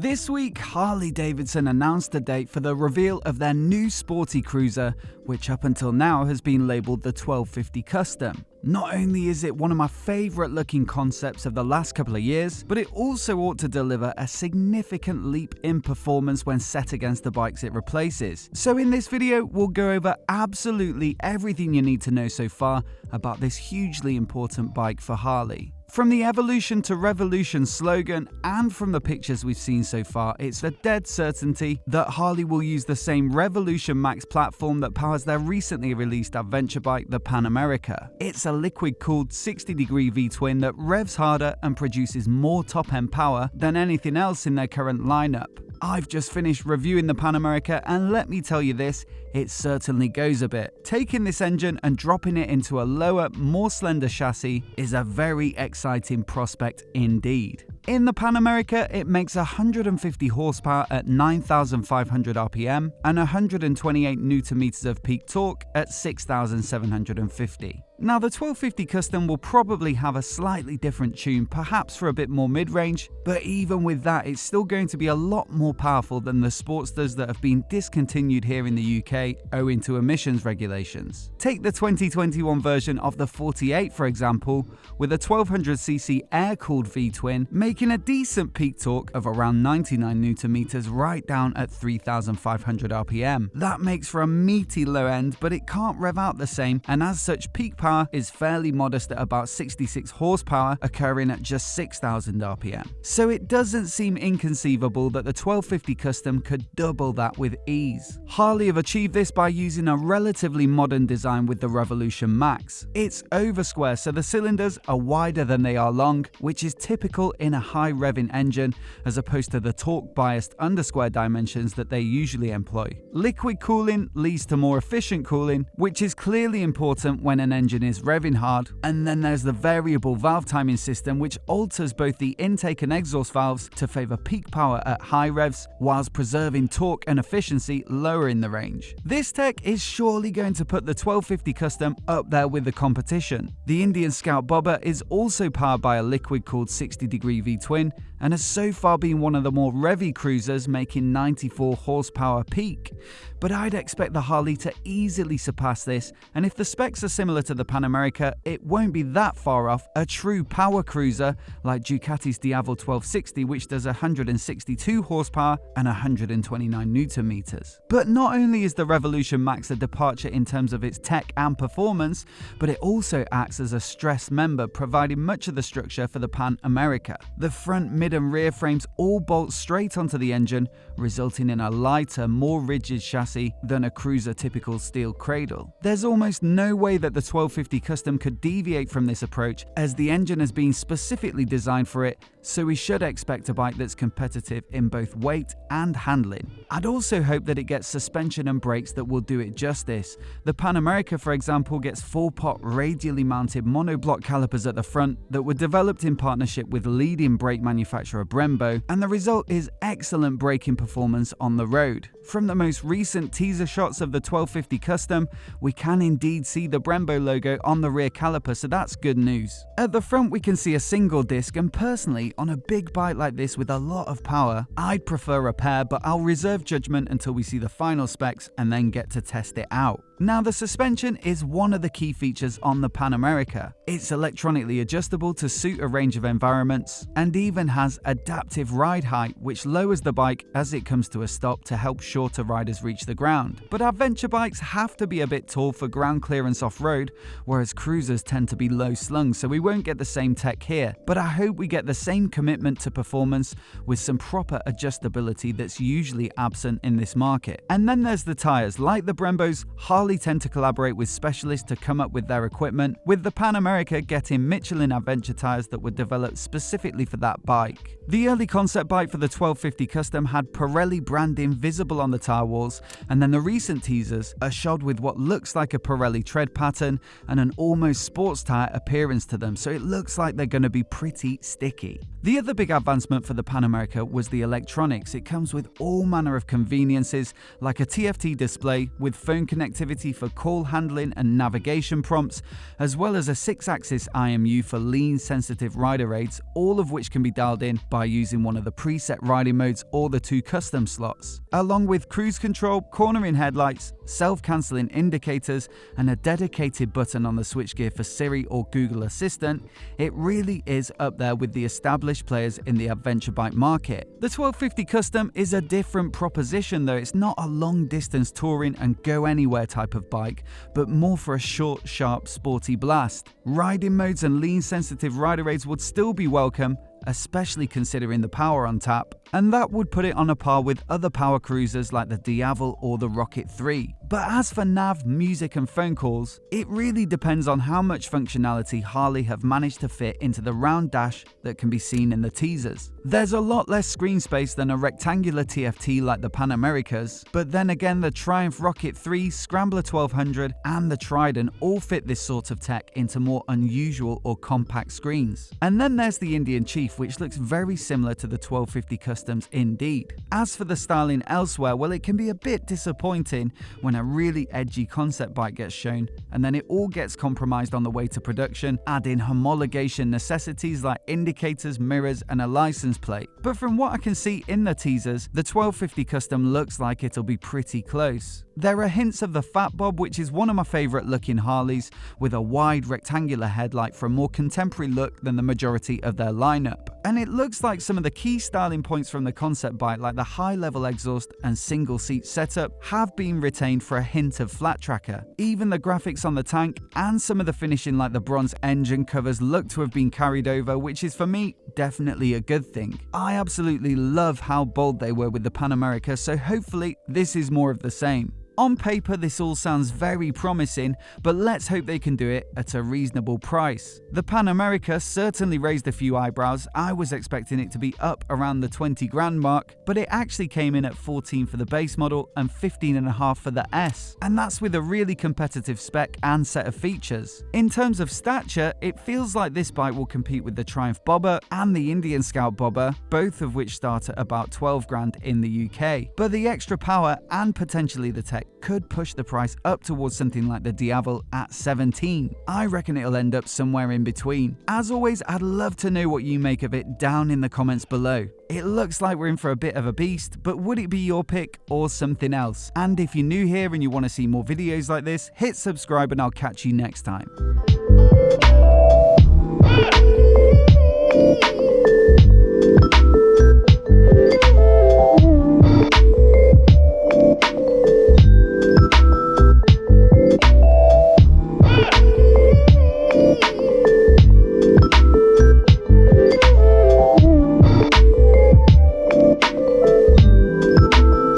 This week, Harley-Davidson announced a date for the reveal of their new sporty cruiser, which up until now has been labelled the 1250 Custom. Not only is it one of my favourite looking concepts of the last couple of years, but it also ought to deliver a significant leap in performance when set against the bikes it replaces. So in this video, we'll go over absolutely everything you need to know so far about this hugely important bike for Harley. From the evolution to revolution slogan and from the pictures we've seen so far, it's a dead certainty that Harley will use the same Revolution Max platform that powers their recently released adventure bike, the Pan America. It's a liquid-cooled 60-degree V-twin that revs harder and produces more top-end power than anything else in their current lineup. I've just finished reviewing the Pan America and let me tell you this, it certainly goes a bit. Taking this engine and dropping it into a lower, more slender chassis is a very exciting prospect indeed. In the Pan America, it makes 150 horsepower at 9,500 RPM and 128 Nm of peak torque at 6,750. Now, the 1250 Custom will probably have a slightly different tune, perhaps for a bit more mid-range, but even with that, it's still going to be a lot more powerful than the Sportsters that have been discontinued here in the UK owing to emissions regulations. Take the 2021 version of the 48, for example, with a 1200cc air-cooled V-twin, making a decent peak torque of around 99 Nm right down at 3,500 RPM. That makes for a meaty low end, but it can't rev out the same, and as such, peak power is fairly modest at about 66 horsepower, occurring at just 6,000 RPM. So it doesn't seem inconceivable that the 1250 Custom could double that with ease. Harley have achieved this by using a relatively modern design with the Revolution Max. It's over square, so the cylinders are wider than they are long, which is typical in a high revving engine as opposed to the torque biased under square dimensions that they usually employ. Liquid cooling leads to more efficient cooling, which is clearly important when an engine is revving hard, and then there's the variable valve timing system which alters both the intake and exhaust valves to favour peak power at high revs whilst preserving torque and efficiency lower in the range. This tech is surely going to put the 1250 Custom up there with the competition. The Indian Scout Bobber is also powered by a liquid-cooled 60-degree V-twin and has so far been one of the more revvy cruisers, making 94 horsepower peak. But I'd expect the Harley to easily surpass this, and if the specs are similar to the Pan America, it won't be that far off a true power cruiser like Ducati's Diavol 1260, which does 162 horsepower and 129 Nm. But not only is the Revolution Max a departure in terms of its tech and performance, but it also acts as a stress member, providing much of the structure for the Pan America. The front, mid and rear frames all bolt straight onto the engine, resulting in a lighter, more rigid chassis than a cruiser typical steel cradle. There's almost no way that the 1250 Custom could deviate from this approach, as the engine has been specifically designed for it, so we should expect a bike that's competitive in both weight and handling. I'd also hope that it gets suspension and brakes that will do it justice. The Pan America, for example, gets 4-pot radially mounted monoblock calipers at the front that were developed in partnership with leading brake manufacturer Brembo, and the result is excellent braking performance on the road. From the most recent teaser shots of the 1250 Custom, we can indeed see the Brembo logo on the rear caliper, so that's good news. At the front we can see a single disc, and personally, on a big bike like this with a lot of power, I'd prefer a pair, but I'll reserve judgment until we see the final specs and then get to test it out. Now, the suspension is one of the key features on the Pan America. It's electronically adjustable to suit a range of environments and even has adaptive ride height, which lowers the bike as it comes to a stop to help shorter riders reach the ground. But adventure bikes have to be a bit tall for ground clearance off-road, whereas cruisers tend to be low slung, so we won't get the same tech here. But I hope we get the same commitment to performance with some proper adjustability that's usually absent in this market. And then there's the tyres. Like the Brembos, Harley tend to collaborate with specialists to come up with their equipment, with the Pan America getting Michelin adventure tyres that were developed specifically for that bike. The early concept bike for the 1250 Custom had Pirelli branding visible on the tyre walls, and then the recent teasers are shod with what looks like a Pirelli tread pattern and an almost sports tyre appearance to them, so it looks like they're going to be pretty sticky. The other big advancement for the Pan America was the electronics. It comes with all manner of conveniences like a TFT display with phone connectivity connectivity for call handling and navigation prompts, as well as a 6-axis IMU for lean-sensitive rider aids, all of which can be dialed in by using one of the preset riding modes or the 2 custom slots. Along with cruise control, cornering headlights, self-cancelling indicators, and a dedicated button on the switchgear for Siri or Google Assistant, it really is up there with the established players in the adventure bike market. The 1250 Custom is a different proposition though. It's not a long-distance touring and go-anywhere type of bike, but more for a short, sharp, sporty blast. Riding modes and lean-sensitive rider aids would still be welcome, especially considering the power on tap, and that would put it on a par with other power cruisers like the Diavel or the Rocket 3. But as for nav, music and phone calls, it really depends on how much functionality Harley have managed to fit into the round dash that can be seen in the teasers. There's a lot less screen space than a rectangular TFT like the Pan Americas, but then again the Triumph Rocket 3, Scrambler 1200 and the Trident all fit this sort of tech into more unusual or compact screens. And then there's the Indian Chief, which looks very similar to the 1250 Customs indeed. As for the styling elsewhere, well, it can be a bit disappointing when a really edgy concept bike gets shown and then it all gets compromised on the way to production, adding homologation necessities like indicators, mirrors and a license plate. But from what I can see in the teasers, the 1250 Custom looks like it'll be pretty close. There are hints of the Fat Bob, which is one of my favourite looking Harleys, with a wide rectangular headlight for a more contemporary look than the majority of their lineup. And it looks like some of the key styling points from the concept bike, like the high level exhaust and single seat setup, have been retained for a hint of flat tracker. Even the graphics on the tank and some of the finishing like the bronze engine covers look to have been carried over, which is for me definitely a good thing. I absolutely love how bold they were with the Pan America, so hopefully this is more of the same. On paper, this all sounds very promising, but let's hope they can do it at a reasonable price. The Pan America certainly raised a few eyebrows. I was expecting it to be up around the 20 grand mark, but it actually came in at 14 for the base model and 15.5 for the S, and that's with a really competitive spec and set of features. In terms of stature, it feels like this bike will compete with the Triumph Bobber and the Indian Scout Bobber, both of which start at about 12 grand in the UK. But the extra power and potentially the tech could push the price up towards something like the Diavel at 17. I reckon it'll end up somewhere in between. As always, I'd love to know what you make of it down in the comments below. It looks like we're in for a bit of a beast, but would it be your pick or something else? And if you're new here and you want to see more videos like this, hit subscribe and I'll catch you next time.